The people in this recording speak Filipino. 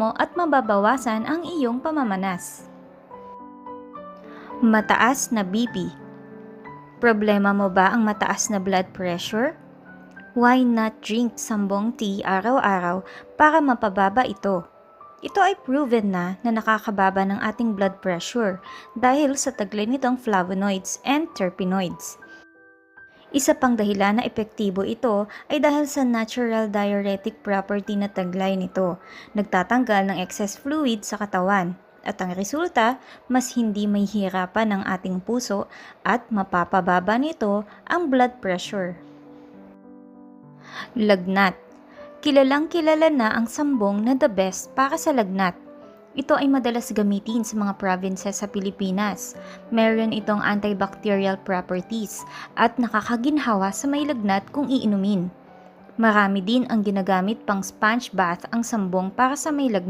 mo at mababawasan ang iyong pamamanas. Mataas na BP. Problema mo ba ang mataas na blood pressure? Why not drink sambong tea araw-araw para mapababa ito? Ito ay proven na nakakababa ng ating blood pressure dahil sa taglay nitong flavonoids and terpenoids. Isa pang dahilan na epektibo ito ay dahil sa natural diuretic property na taglay nito. Nagtatanggal ng excess fluid sa katawan. At ang resulta, mas hindi may hirapan ng ating puso at mapapababa nito ang blood pressure. Lagnat. Kilalang kilala na ang sambong na the best para sa lagnat. Ito ay madalas gamitin sa mga provinces sa Pilipinas. Meron itong antibacterial properties at nakakaginhawa sa may lagnat kung iinumin. Marami din ang ginagamit pang sponge bath ang sambong para sa may lagnat.